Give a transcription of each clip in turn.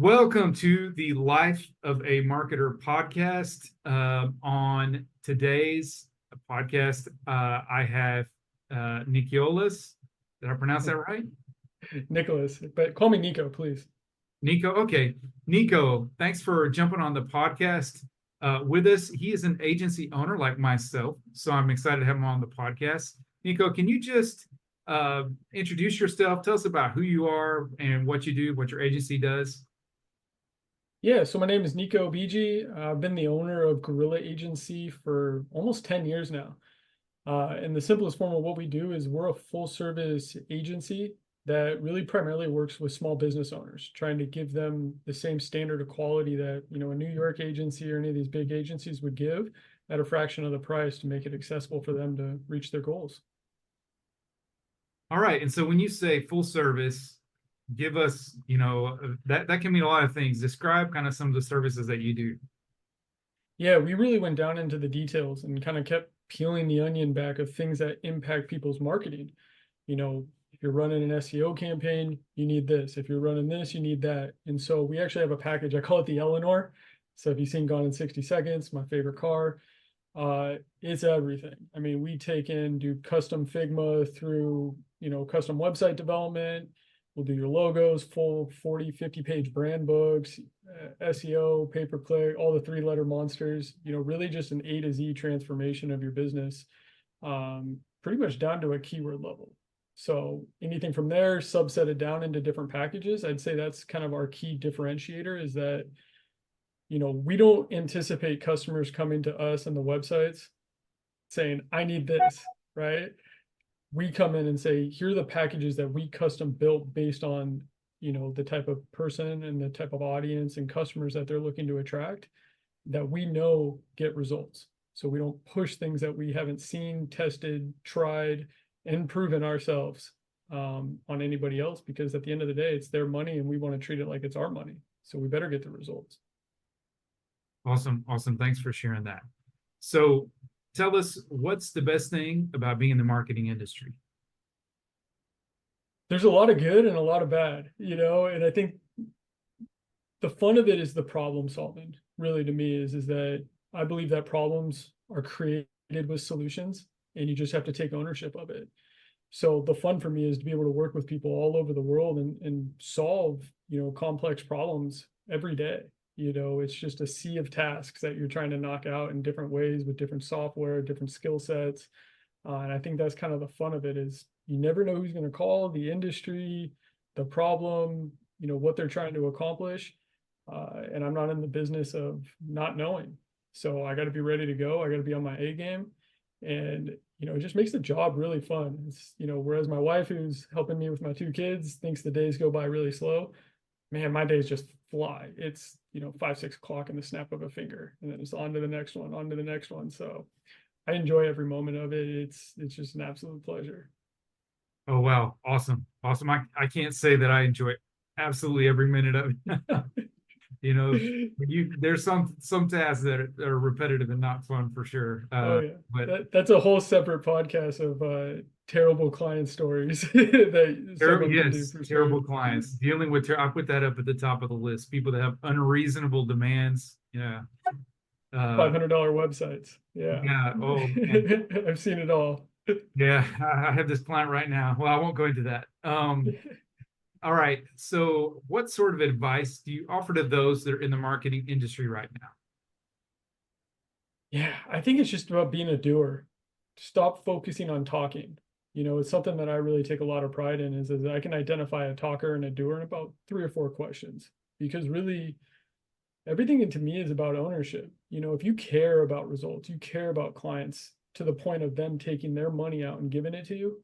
Welcome to the Life of a Marketer podcast. On today's podcast, I have Nicolas. Did I pronounce that right? Nicholas, but call me Nico, please. Nico. Okay. Nico, thanks for jumping on the podcast with us. He is an agency owner like myself, so I'm excited to have him on the podcast. Nico, can you just introduce yourself? Tell us about who you are and what you do, what your agency does. Yeah, so my name is Nico Biggi. I've been the owner of Gorilla Agency for almost 10 years now. And the simplest form of what we do is we're a full service agency that really primarily works with small business owners, trying to give them the same standard of quality that, a New York agency or any of these big agencies would give at a fraction of the price to make it accessible for them to reach their goals. All right. And so when you say full service, give us, that can mean a lot of things. Describe kind of some of the services that you do. Yeah, we really went down into the details and kind of kept peeling the onion back of things that impact people's marketing. If you're running an SEO campaign, you need this. If you're running this, you need that. And so we actually have a package. I call it the Eleanor. So if you've seen Gone in 60 Seconds, my favorite car, it's everything. I mean, we do custom Figma through, custom website development. We'll do your logos, full 40, 50 page brand books, SEO, pay-per-click, all the three-letter monsters, really just an A to Z transformation of your business, pretty much down to a keyword level. So anything from there, subset it down into different packages. I'd say that's kind of our key differentiator is that, we don't anticipate customers coming to us and the websites saying, I need this, right? We come in and say, here are the packages that we custom built based on, the type of person and the type of audience and customers that they're looking to attract that we know get results. So we don't push things that we haven't seen, tested, tried, and proven ourselves on anybody else, because at the end of the day, it's their money and we want to treat it like it's our money. So we better get the results. Awesome. Awesome. Thanks for sharing that. So tell us, what's the best thing about being in the marketing industry? There's a lot of good and a lot of bad, and I think the fun of it is the problem solving, really, to me, is that I believe that problems are created with solutions and you just have to take ownership of it. So the fun for me is to be able to work with people all over the world and solve, complex problems every day. It's just a sea of tasks that you're trying to knock out in different ways with different software, different skill sets. And I think that's kind of the fun of it is you never know who's going to call, the industry, the problem, what they're trying to accomplish. And I'm not in the business of not knowing. So I got to be ready to go. I got to be on my A game. And, it just makes the job really fun. It's, whereas my wife, who's helping me with my two kids, thinks the days go by really slow. Man, my days just fly. It's, 5, 6 o'clock in the snap of a finger, and then it's on to the next one, on to the next one. So I enjoy every moment of it. It's just an absolute pleasure. Oh, wow. Awesome. Awesome. I can't say that I enjoy absolutely every minute of it. There's some tasks that are repetitive and not fun for sure. Oh yeah, But that's a whole separate podcast of terrible client stories that someone can do yes, for sure. terrible clients dealing with. I put that up at the top of the list. People that have unreasonable demands. Yeah. $500 websites. Yeah, Yeah. Oh man. I've seen it all. Yeah. I have this client right now. Well, I won't go into that. All right. So, what sort of advice do you offer to those that are in the marketing industry right now? Yeah, I think it's just about being a doer. Stop focusing on talking. It's something that I really take a lot of pride in is I can identify a talker and a doer in about 3 or 4 questions. Because really, everything to me is about ownership. If you care about results, you care about clients to the point of them taking their money out and giving it to you,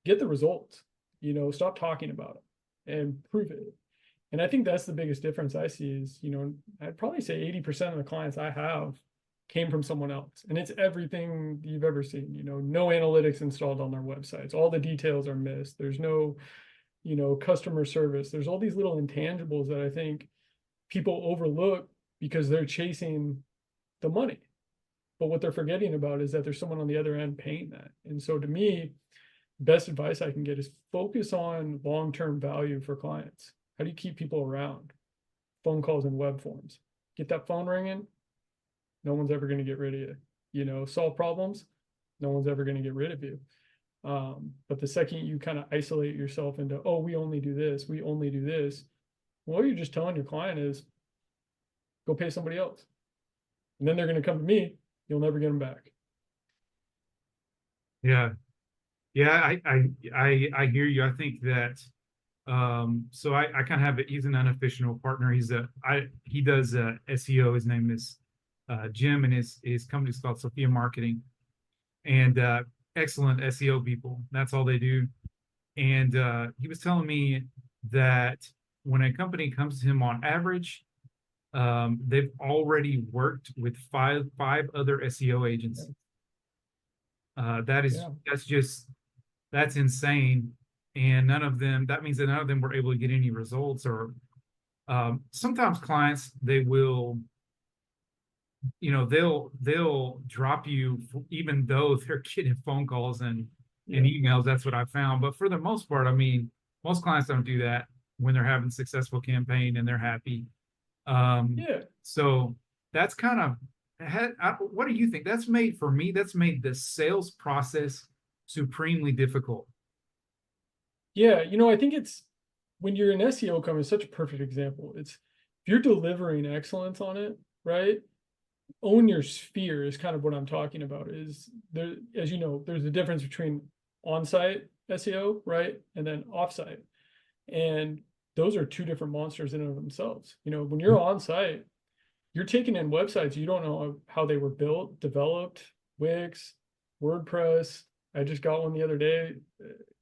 get the results. Stop talking about it and prove it. And I think that's the biggest difference I see is, I'd probably say 80% of the clients I have came from someone else. And it's everything you've ever seen, no analytics installed on their websites. All the details are missed. There's no, customer service. There's all these little intangibles that I think people overlook because they're chasing the money. But what they're forgetting about is that there's someone on the other end paying that. And so to me, best advice I can get is focus on long-term value for clients. How do you keep people around? phone calls and web forms. Get that phone ringing, no one's ever going to get rid of you. Solve problems, no one's ever going to get rid of you. But the second you kind of isolate yourself into, oh, we only do this, well, you're just telling your client is go pay somebody else. And then they're going to come to me, you'll never get them back. Yeah. Yeah, I hear you. I think that so I kind of have he's an unofficial partner. He does SEO. His name is Jim, and his company's called Sophia Marketing, and excellent SEO people. That's all they do. And he was telling me that when a company comes to him on average, they've already worked with five other SEO agents. That's insane. And that means that none of them were able to get any results. Or sometimes clients, they'll drop you even though they're getting phone calls and emails. That's what I found. But for the most part, I mean, most clients don't do that when they're having a successful campaign and they're happy. So that's kind of, what do you think? That's made the sales process supremely difficult. Yeah, I think it's when you're an SEO company, it's such a perfect example. It's if you're delivering excellence on it, right? Own your sphere is kind of what I'm talking about. Is there, as you know, there's a difference between on-site SEO, right? And then off-site. And those are two different monsters in and of themselves. When you're on-site, you're taking in websites, you don't know how they were built, developed, Wix, WordPress. I just got one the other day.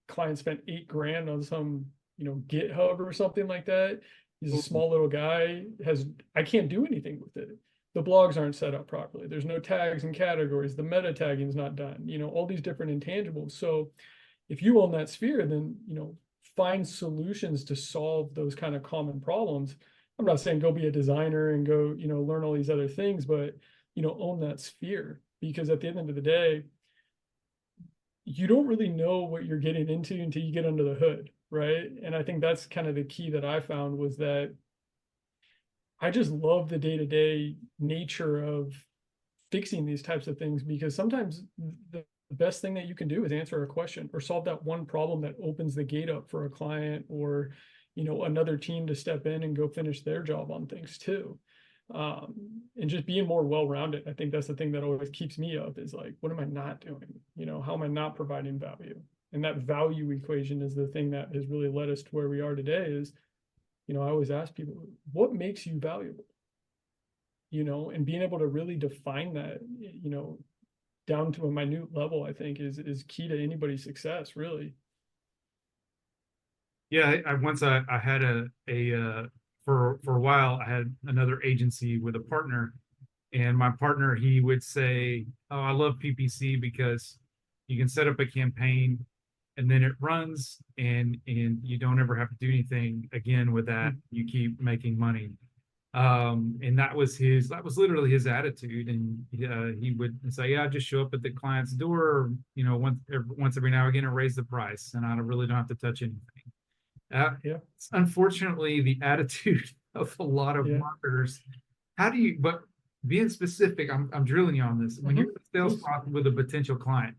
Client spent $8,000 on some, GitHub or something like that. He's a small little guy, I can't do anything with it. The blogs aren't set up properly. There's no tags and categories. The meta tagging is not done, all these different intangibles. So if you own that sphere, then, find solutions to solve those kind of common problems. I'm not saying go be a designer and go, learn all these other things, but, own that sphere, because at the end of the day, you don't really know what you're getting into until you get under the hood, right? And I think that's kind of the key that I found, was that I just love the day-to-day nature of fixing these types of things, because sometimes the best thing that you can do is answer a question or solve that one problem that opens the gate up for a client or, another team to step in and go finish their job on things too. And just being more well-rounded. I think that's the thing that always keeps me up, is like, what am I not doing? How am I not providing value? And that value equation is the thing that has really led us to where we are today. Is, I always ask people, what makes you valuable? And being able to really define that, down to a minute level, I think is key to anybody's success, really. Yeah, I had for a while, I had another agency with a partner, and my partner, he would say, "Oh, I love PPC because you can set up a campaign and then it runs, and you don't ever have to do anything again with that. You keep making money." And that was literally his attitude. And he would say, "Yeah, I just show up at the client's door, once every now and again and raise the price, and I really don't have to touch anything." It's unfortunately the attitude of a lot of marketers. But being specific, I'm drilling you on this. When you're in a sales process with a potential client,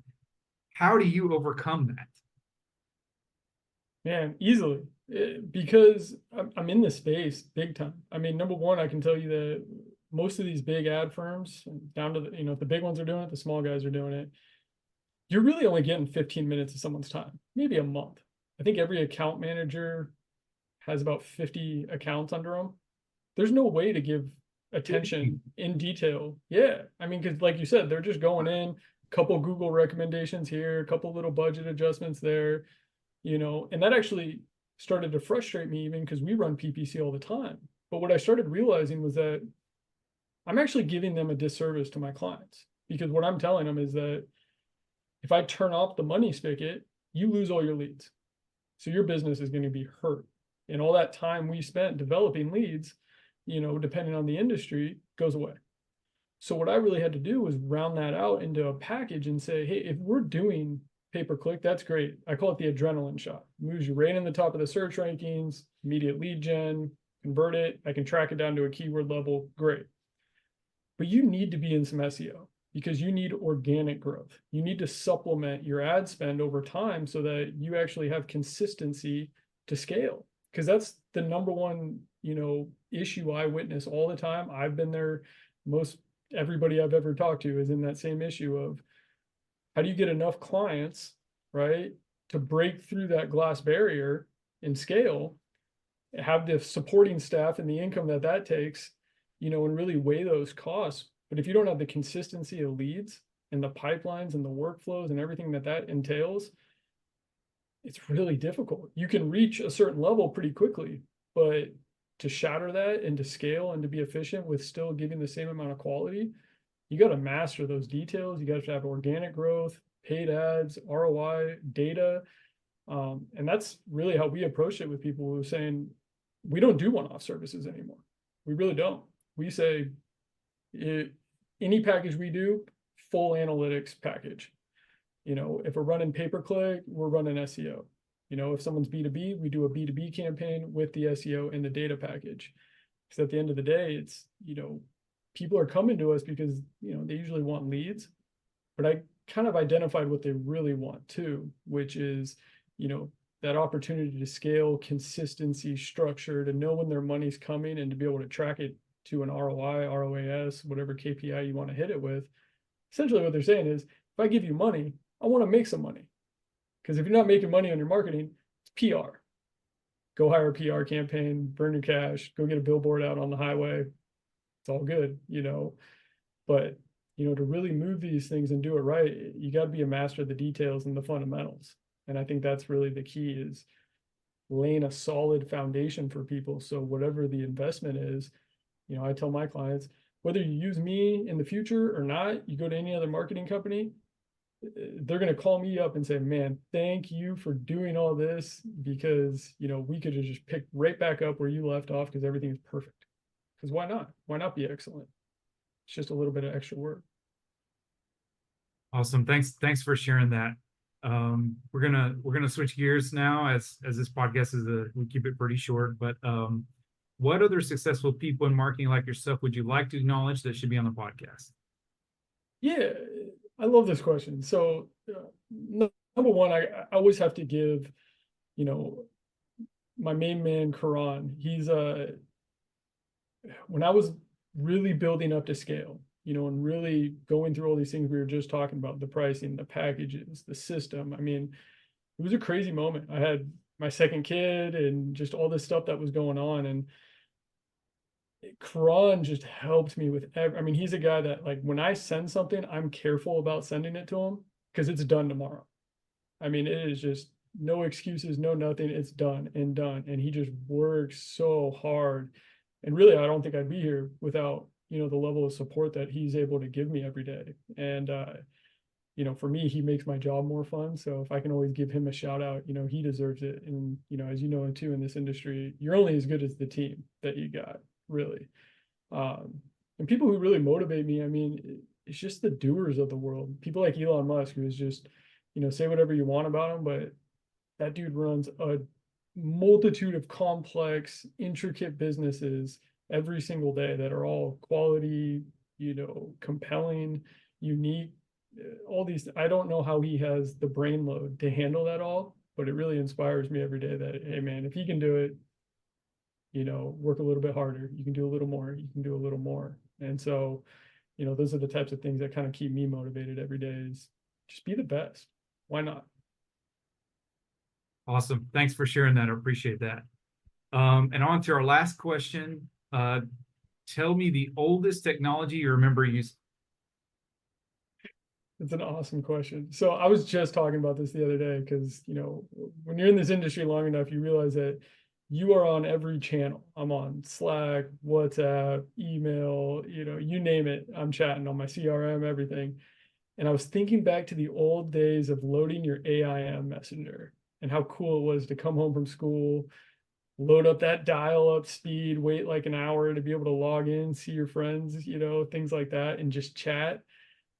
how do you overcome that? Man, easily, because I'm in this space big time. I mean, number one, I can tell you that most of these big ad firms, down to the big ones are doing it, the small guys are doing it. You're really only getting 15 minutes of someone's time, maybe a month. I think every account manager has about 50 accounts under them. There's no way to give attention in detail. Yeah. I mean, because like you said, they're just going in, a couple Google recommendations here, a couple little budget adjustments there, and that actually started to frustrate me, even because we run PPC all the time. But what I started realizing was that I'm actually giving them a disservice to my clients, because what I'm telling them is that if I turn off the money spigot, you lose all your leads. So your business is going to be hurt. And all that time we spent developing leads, depending on the industry, goes away. So what I really had to do was round that out into a package and say, hey, if we're doing pay-per-click, that's great. I call it the adrenaline shot. It moves you right in the top of the search rankings, immediate lead gen, convert it, I can track it down to a keyword level, great. But you need to be in some SEO because you need organic growth. You need to supplement your ad spend over time so that you actually have consistency to scale. Because that's the number one, issue I witness all the time. I've been there. Most everybody I've ever talked to is in that same issue of how do you get enough clients, right, to break through that glass barrier and scale, have the supporting staff and the income that that takes, and really weigh those costs. But if you don't have the consistency of leads and the pipelines and the workflows and everything that that entails, it's really difficult. You can reach a certain level pretty quickly, but to shatter that and to scale and to be efficient with still giving the same amount of quality, you got to master those details. You got to have organic growth, paid ads, ROI, data. And that's really how we approach it with people who are saying, we don't do one-off services anymore. We really don't. We say, any package we do, full analytics package. If we're running pay-per-click, we're running SEO. If someone's B2B, we do a B2B campaign with the SEO and the data package. Because at the end of the day, it's, people are coming to us because, they usually want leads. But I kind of identified what they really want too, which is, that opportunity to scale, consistency, structure, to know when their money's coming and to be able to track it to an ROI, ROAS, whatever KPI you want to hit it with. Essentially what they're saying is, if I give you money, I want to make some money. Because if you're not making money on your marketing, it's PR. Go hire a PR campaign, burn your cash, go get a billboard out on the highway. It's all good, But, to really move these things and do it right, you got to be a master of the details and the fundamentals. And I think that's really the key, is laying a solid foundation for people. So whatever the investment is, I tell my clients, whether you use me in the future or not, you go to any other marketing company, they're going to call me up and say, man, thank you for doing all this, because, we could have just picked right back up where you left off because everything is perfect. Because why not? Why not be excellent? It's just a little bit of extra work. Awesome. Thanks for sharing that. We're gonna switch gears now, as this podcast we keep it pretty short, but what other successful people in marketing like yourself would you like to acknowledge that should be on the podcast? Yeah, I love this question. So number one, I always have to give, my main man, Karan. He's when I was really building up to scale, and really going through all these things we were just talking about, the pricing, the packages, the system. I mean, it was a crazy moment. I had my second kid and just all this stuff that was going on. And Karan just helped me with he's a guy that, like, when I send something, I'm careful about sending it to him because it's done tomorrow. It is just no excuses, no nothing. It's done and done. And he just works so hard. And really, I don't think I'd be here without, the level of support that he's able to give me every day. And, for me, he makes my job more fun. So if I can always give him a shout out, he deserves it. And, as you know, too, in this industry, you're only as good as the team that you got, really. And people who really motivate me, it's just the doers of the world. People like Elon Musk, who is just, say whatever you want about him, but that dude runs a multitude of complex, intricate businesses every single day that are all quality, compelling, unique, all these. I don't know how he has the brain load to handle that all, but it really inspires me every day that, hey man, if he can do it, work a little bit harder, you can do a little more, you can do a little more. And so, those are the types of things that kind of keep me motivated every day, is just be the best. Why not? Awesome. Thanks for sharing that. I appreciate that. And on to our last question. Tell me the oldest technology you remember using. It's an awesome question. So I was just talking about this the other day because, when you're in this industry long enough, you realize that you are on every channel. I'm on Slack, WhatsApp, email, you name it. I'm chatting on my CRM, everything. And I was thinking back to the old days of loading your AIM messenger and how cool it was to come home from school, load up that dial-up speed, wait like an hour to be able to log in, see your friends, things like that, and just chat.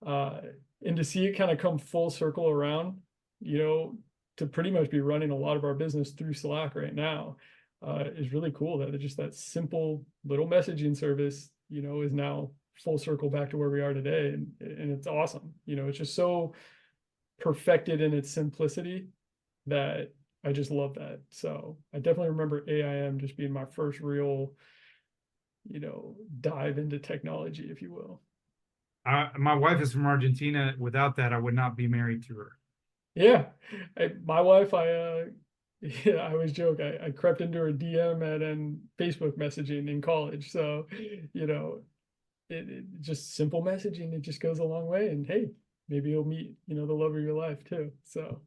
And to see it kind of come full circle around, to pretty much be running a lot of our business through Slack right now. is really cool that just that simple little messaging service, is now full circle back to where we are today. And it's awesome. It's just so perfected in its simplicity that I just love that. So I definitely remember AIM just being my first real, dive into technology, if you will. My wife is from Argentina. Without that, I would not be married to her. Yeah. My wife, yeah, I always joke, I crept into her DM and Facebook messaging in college. So, it just simple messaging, it just goes a long way. And hey, maybe you'll meet, the love of your life too. So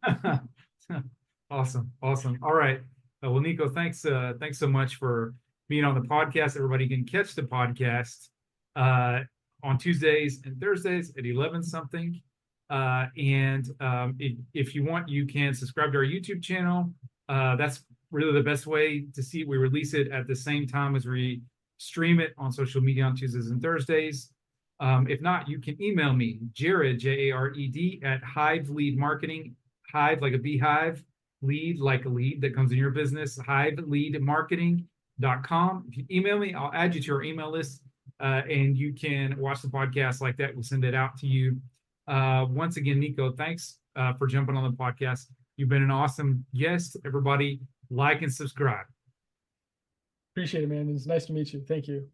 Awesome. Awesome. All right. Well, Nico, thanks so much for being on the podcast. Everybody can catch the podcast on Tuesdays and Thursdays at 11 something. If you want, you can subscribe to our YouTube channel. That's really the best way to see it. We release it at the same time as we stream it on social media on Tuesdays and Thursdays. If not, you can email me, Jared, Jared, at Hive Lead Marketing, Hive like a beehive, lead like a lead that comes in your business, hiveleadmarketing.com. If you email me, I'll add you to our email list, and you can watch the podcast like that. We'll send it out to you. Once again, Nico, thanks for jumping on the podcast. You've been an awesome guest. Everybody, like and subscribe. appreciate it, man. It's nice to meet you. Thank you.